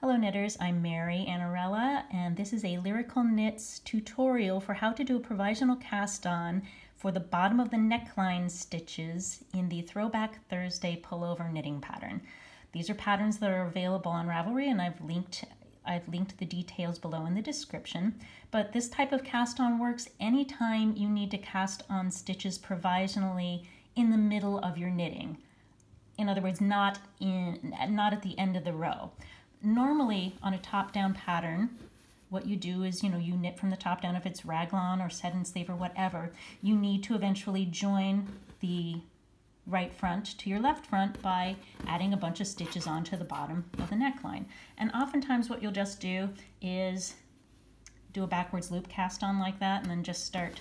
Hello knitters, I'm Mary Annarella and this is a Lyrical Knits tutorial for how to do a provisional cast on for the bottom of the neckline stitches in the Throwback Thursday pullover knitting pattern. These are patterns that are available on Ravelry and I've linked the details below in the description, but this type of cast on works anytime you need to cast on stitches provisionally in the middle of your knitting. In other words, not at the end of the row. Normally on a top-down pattern, what you do is, you knit from the top down. If it's raglan or set-in sleeve or whatever, you need to eventually join the right front to your left front by adding a bunch of stitches onto the bottom of the neckline. And oftentimes what you'll just do is do a backwards loop cast on like that and then just start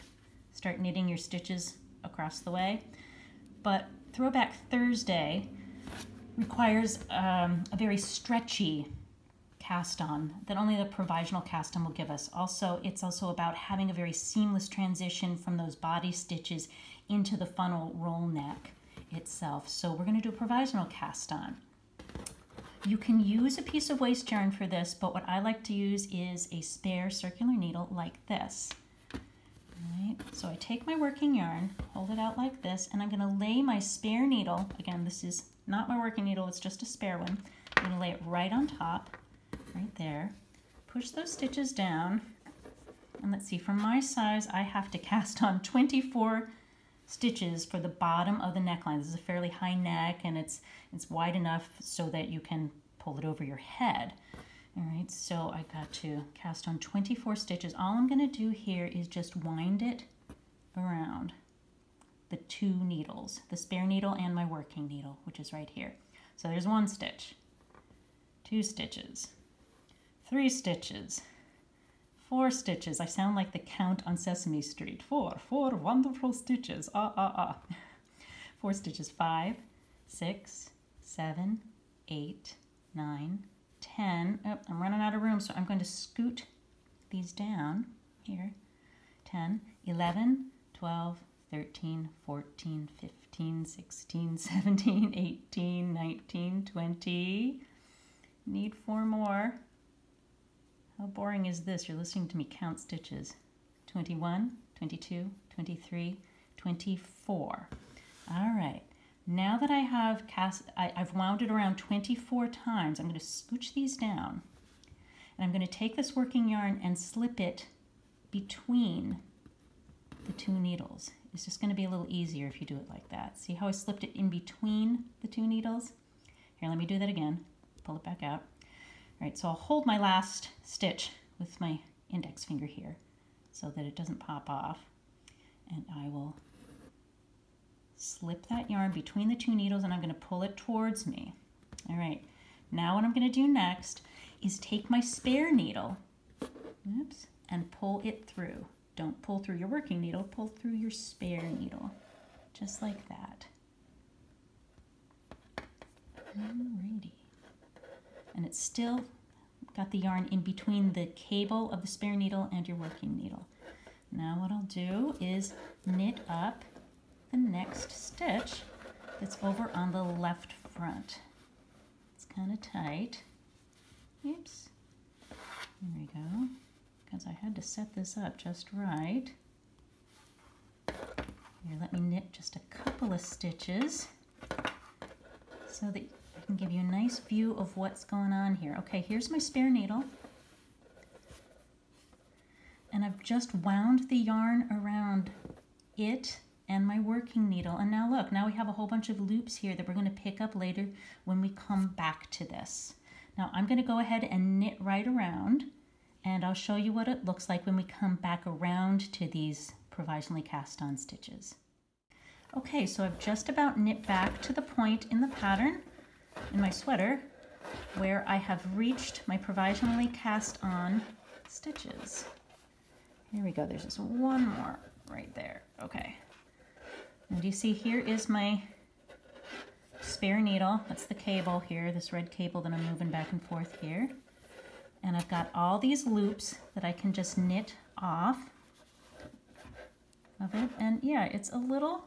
knitting your stitches across the way. But Throwback Thursday requires a very stretchy cast on that only the provisional cast on will give us. It's also about having a very seamless transition from those body stitches into the funnel roll neck itself. So we're going to do a provisional cast on. You can use a piece of waste yarn for this, but what I like to use is a spare circular needle like this. Right, so I take my working yarn, hold it out like this, and I'm going to lay my spare needle, again this is not my working needle, it's just a spare one. I'm going to lay it right on top, right there. Push those stitches down, and let's see, for my size I have to cast on 24 stitches for the bottom of the neckline. This is a fairly high neck and it's wide enough so that you can pull it over your head. All right, so I got to cast on 24 stitches. All I'm going to do here is just wind it around the two needles, the spare needle and my working needle, which is right here. So there's one stitch, two stitches, three stitches, four stitches. I sound like the Count on Sesame Street. Four wonderful stitches. Four stitches, 5, 6, 7, 8, 9, 10. Oh, I'm running out of room, so I'm going to scoot these down here. 10, 11, 12, 13, 14, 15, 16, 17, 18, 19, 20. Need 4 more. How boring is this? You're listening to me count stitches. 21, 22, 23, 24. All right. Now that I have I've wound it around 24 times, I'm going to scooch these down. And I'm going to take this working yarn and slip it between the two needles. It's just going to be a little easier if you do it like that. See how I slipped it in between the two needles? Here, let me do that again. Pull it back out. All right, so I'll hold my last stitch with my index finger here so that it doesn't pop off. And I will slip that yarn between the two needles and I'm going to pull it towards me. All right, now what I'm going to do next is take my spare needle, oops, and pull it through. Don't pull through your working needle, pull through your spare needle, just like that. Alrighty. And it's still got the yarn in between the cable of the spare needle and your working needle. Now what I'll do is knit up the next stitch that's over on the left front. It's kind of tight. Oops. There we go. Because I had to set this up just right. Here, let me knit just a couple of stitches so that I can give you a nice view of what's going on here. Okay, here's my spare needle. And I've just wound the yarn around it and my working needle. And now look, now we have a whole bunch of loops here that we're going to pick up later when we come back to this. Now I'm going to go ahead and knit right around and I'll show you what it looks like when we come back around to these provisionally cast on stitches. Okay, so I've just about knit back to the point in the pattern in my sweater where I have reached my provisionally cast on stitches. Here we go, there's just one more right there. Okay. Now do you see here is my spare needle. That's the cable here, this red cable that I'm moving back and forth here. And I've got all these loops that I can just knit off of it. And yeah, it's a little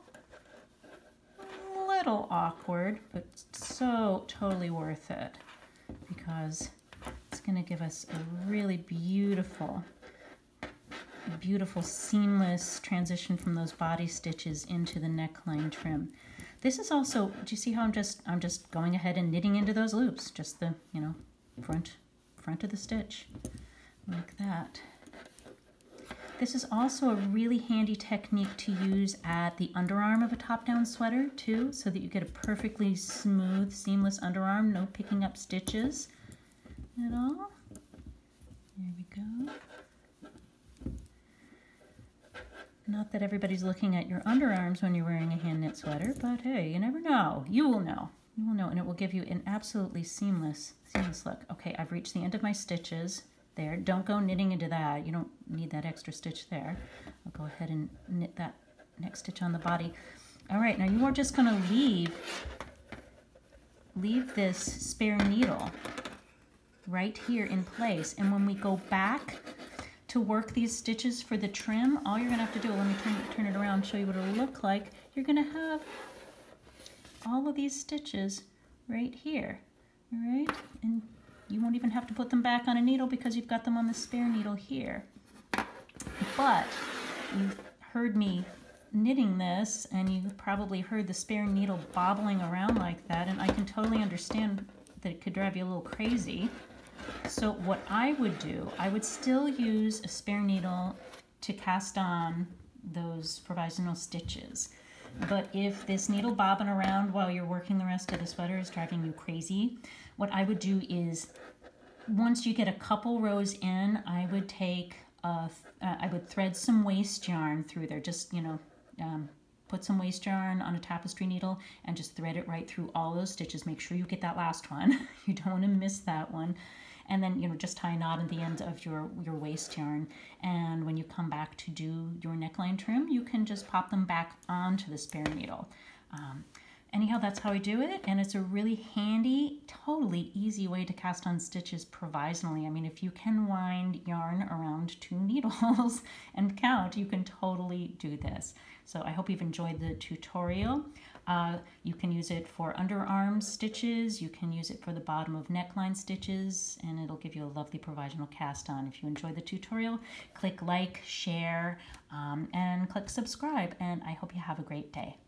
awkward, but so totally worth it because going to give us a really beautiful, beautiful seamless transition from those body stitches into the neckline trim. This is also, do you see how I'm just going ahead and knitting into those loops, just the, you know, front of the stitch, like that. This is also a really handy technique to use at the underarm of a top-down sweater too, so that you get a perfectly smooth, seamless underarm, no picking up stitches at all. There we go. Not that everybody's looking at your underarms when you're wearing a hand knit sweater, but hey, you never know. You will know. You will know, and it will give you an absolutely seamless look. Okay, I've reached the end of my stitches there. Don't go knitting into that. You don't need that extra stitch there. I'll go ahead and knit that next stitch on the body. All right, now you are just going to leave this spare needle right here in place, and when we go back to work these stitches for the trim, all you're going to have to do, let me turn it around and show you what it'll look like. You're going to have all of these stitches right here, all right? And you won't even have to put them back on a needle because you've got them on the spare needle here. But you've heard me knitting this, and you probably heard the spare needle bobbling around like that, and I can totally understand that it could drive you a little crazy. So what I would do, I would still use a spare needle to cast on those provisional stitches. But if this needle bobbing around while you're working the rest of the sweater is driving you crazy, what I would do is, once you get a couple rows in, I would take, I would thread some waste yarn through there. Just, you know, put some waste yarn on a tapestry needle and just thread it right through all those stitches. Make sure you get that last one. You don't want to miss that one. And then, you know, just tie a knot at the end of your waste yarn. And when you come back to do your neckline trim, you can just pop them back onto the spare needle. Anyhow, that's how I do it, and it's a really handy, totally easy way to cast on stitches provisionally. I mean, if you can wind yarn around 2 needles and count, you can totally do this. So I hope you've enjoyed the tutorial. You can use it for underarm stitches, you can use it for the bottom of neckline stitches, and it'll give you a lovely provisional cast on. If you enjoyed the tutorial, click like, share, and click subscribe, and I hope you have a great day.